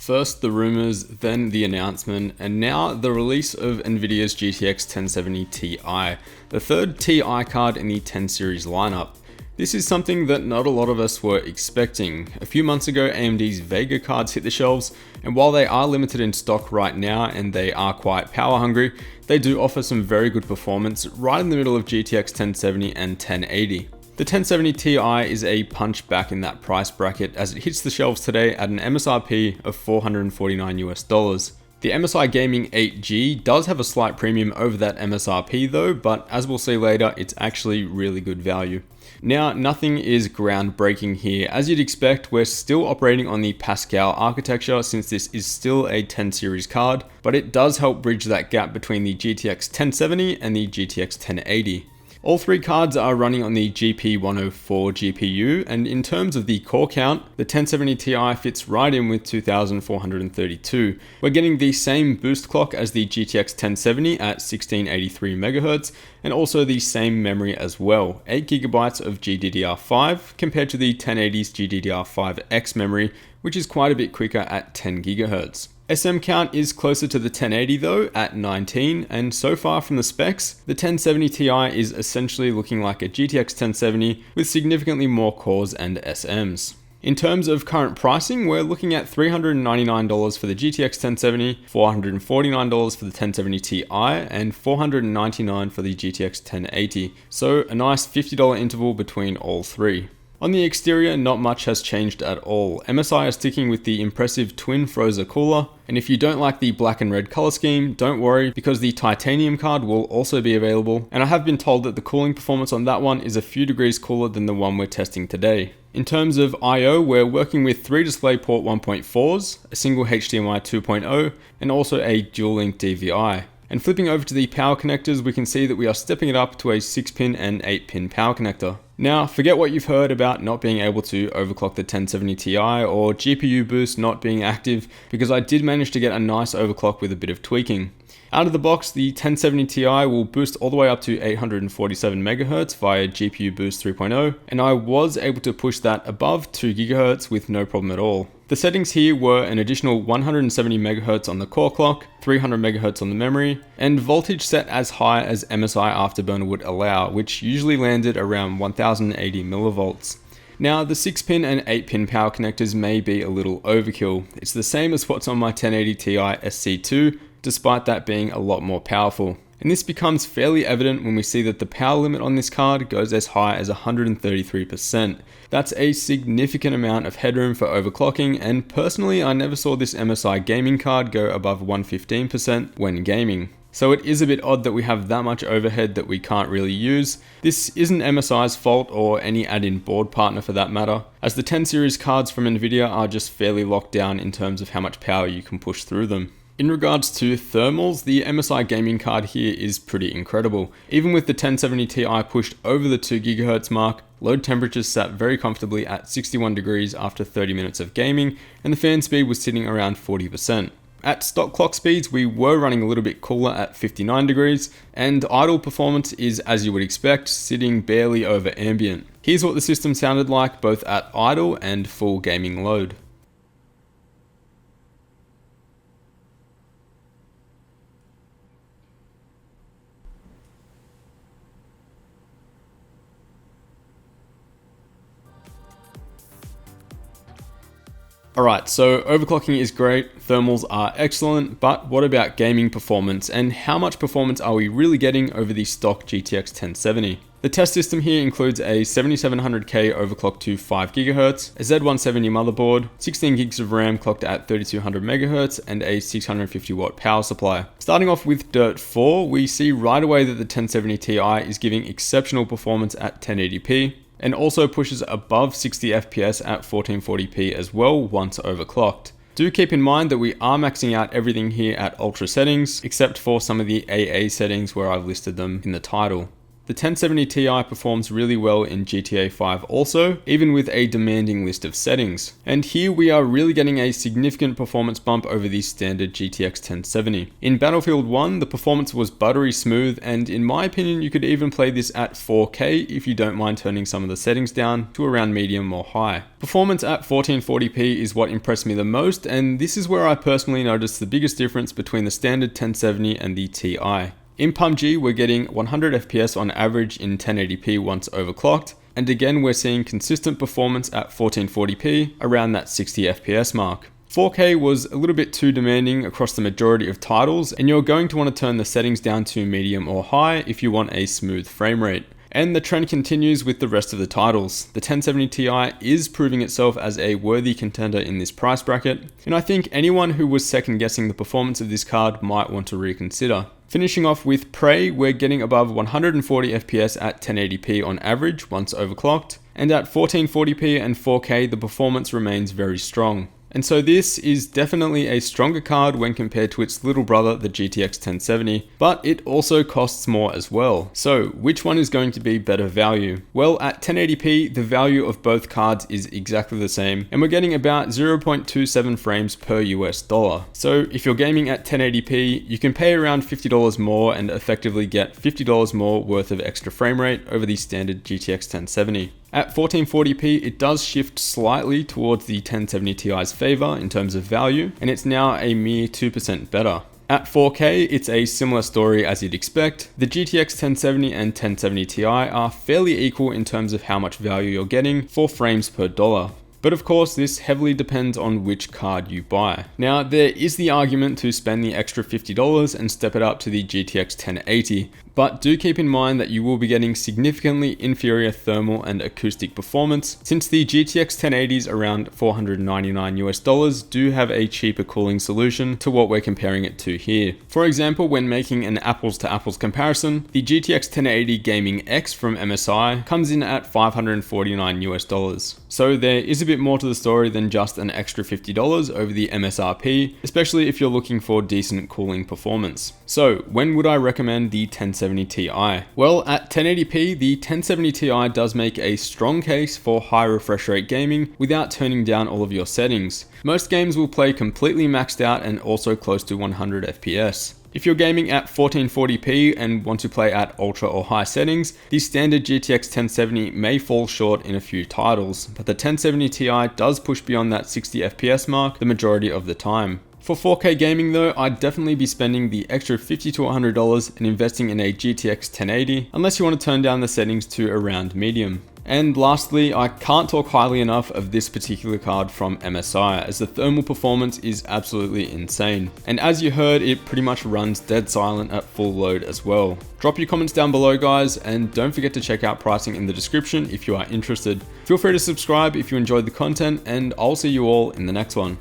First the rumors, then the announcement, and now the release of Nvidia's GTX 1070 Ti, the third Ti card in the 10 series lineup. This is something that not a lot of us were expecting. A few months ago, AMD's Vega cards hit the shelves, and while they are limited in stock right now and they are quite power hungry, they do offer some very good performance right in the middle of GTX 1070 and 1080. The 1070 Ti is a punch back in that price bracket as it hits the shelves today at an MSRP of $449 US. The MSI Gaming 8G does have a slight premium over that MSRP though, but as we'll see later, it's actually really good value. Now, nothing is groundbreaking here. As you'd expect, we're still operating on the Pascal architecture since this is still a 10 series card, but it does help bridge that gap between the GTX 1070 and the GTX 1080. All three cards are running on the GP104 GPU, and in terms of the core count, the 1070 Ti fits right in with 2432. We're getting the same boost clock as the GTX 1070 at 1683 MHz, and also the same memory as well, 8GB of GDDR5 compared to the 1080's GDDR5X memory, which is quite a bit quicker at 10 GHz. SM count is closer to the 1080 though, at 19, and so far from the specs, the 1070 Ti is essentially looking like a GTX 1070 with significantly more cores and SMs. In terms of current pricing, we're looking at $399 for the GTX 1070, $449 for the 1070 Ti, and $499 for the GTX 1080, so a nice $50 interval between all three. On the exterior, not much has changed at all. MSI is sticking with the impressive twin Frozer cooler, and if you don't like the black and red color scheme, don't worry because the titanium card will also be available, and I have been told that the cooling performance on that one is a few degrees cooler than the one we're testing today. In terms of I/O, we're working with 3 DisplayPort 1.4s, a single HDMI 2.0, and also a dual-link DVI. And flipping over to the power connectors, we can see that we are stepping it up to a 6-pin and 8-pin power connector. Now, forget what you've heard about not being able to overclock the 1070 Ti or GPU boost not being active, because I did manage to get a nice overclock with a bit of tweaking. Out of the box, the 1070 Ti will boost all the way up to 847 MHz via GPU Boost 3.0, and I was able to push that above 2 GHz with no problem at all. The settings here were an additional 170 MHz on the core clock, 300 MHz on the memory, and voltage set as high as MSI Afterburner would allow, which usually landed around 1080 millivolts. Now, the 6-pin and 8-pin power connectors may be a little overkill. It's the same as what's on my 1080 Ti SC2, despite that being a lot more powerful. And this becomes fairly evident when we see that the power limit on this card goes as high as 133%. That's a significant amount of headroom for overclocking, and personally I never saw this MSI gaming card go above 115% when gaming. So it is a bit odd that we have that much overhead that we can't really use. This isn't MSI's fault or any add-in board partner for that matter, as the 10 series cards from Nvidia are just fairly locked down in terms of how much power you can push through them. In regards to thermals, the MSI gaming card here is pretty incredible. Even with the 1070 Ti pushed over the 2 GHz mark, load temperatures sat very comfortably at 61 degrees after 30 minutes of gaming, and the fan speed was sitting around 40%. At stock clock speeds, we were running a little bit cooler at 59 degrees, and idle performance is, as you would expect, sitting barely over ambient. Here's what the system sounded like both at idle and full gaming load. Alright, so overclocking is great, thermals are excellent, but what about gaming performance, and how much performance are we really getting over the stock GTX 1070? The test system here includes a 7700K overclocked to 5 GHz, a Z170 motherboard, 16 gigs of RAM clocked at 3200 MHz, and a 650 watt power supply. Starting off with Dirt 4, we see right away that the 1070 Ti is giving exceptional performance at 1080p, and also pushes above 60 FPS at 1440p as well once overclocked. Do keep in mind that we are maxing out everything here at ultra settings, except for some of the AA settings where I've listed them in the title. The 1070 Ti performs really well in GTA 5 also, even with a demanding list of settings. And here we are really getting a significant performance bump over the standard GTX 1070. In Battlefield 1, the performance was buttery smooth, and in my opinion, you could even play this at 4K if you don't mind turning some of the settings down to around medium or high. Performance at 1440p is what impressed me the most, and this is where I personally noticed the biggest difference between the standard 1070 and the Ti. In PUBG, we're getting 100 FPS on average in 1080p once overclocked, and again we're seeing consistent performance at 1440p around that 60 FPS mark. 4K was a little bit too demanding across the majority of titles, and you're going to want to turn the settings down to medium or high if you want a smooth frame rate. And the trend continues with the rest of the titles. The 1070 Ti is proving itself as a worthy contender in this price bracket, and I think anyone who was second guessing the performance of this card might want to reconsider. Finishing off with Prey, we're getting above 140 FPS at 1080p on average once overclocked, and at 1440p and 4K the performance remains very strong. And so this is definitely a stronger card when compared to its little brother, the GTX 1070, but it also costs more as well. So which one is going to be better value? Well, at 1080p, the value of both cards is exactly the same, and we're getting about 0.27 frames per US dollar. So if you're gaming at 1080p, you can pay around $50 more and effectively get $50 more worth of extra frame rate over the standard GTX 1070. At 1440p, it does shift slightly towards the 1070 Ti's favor in terms of value, and it's now a mere 2% better. At 4K, it's a similar story as you'd expect. The GTX 1070 and 1070 Ti are fairly equal in terms of how much value you're getting for frames per dollar. But of course, this heavily depends on which card you buy. Now, there is the argument to spend the extra $50 and step it up to the GTX 1080, but do keep in mind that you will be getting significantly inferior thermal and acoustic performance, since the GTX 1080s around $499 US do have a cheaper cooling solution to what we're comparing it to here. For example, when making an apples to apples comparison, the GTX 1080 Gaming X from MSI comes in at $549 US. So there is a bit more to the story than just an extra $50 over the MSRP, especially if you're looking for decent cooling performance. So when would I recommend the 1070 Ti? Well, at 1080p, the 1070 Ti does make a strong case for high refresh rate gaming without turning down all of your settings. Most games will play completely maxed out and also close to 100 FPS. If you're gaming at 1440p and want to play at ultra or high settings, the standard GTX 1070 may fall short in a few titles, but the 1070 Ti does push beyond that 60 FPS mark the majority of the time. For 4K gaming though, I'd definitely be spending the extra $50 to $100 and investing in a GTX 1080, unless you want to turn down the settings to around medium. And lastly, I can't talk highly enough of this particular card from MSI, as the thermal performance is absolutely insane. And as you heard, it pretty much runs dead silent at full load as well. Drop your comments down below guys, and don't forget to check out pricing in the description if you are interested. Feel free to subscribe if you enjoyed the content, and I'll see you all in the next one.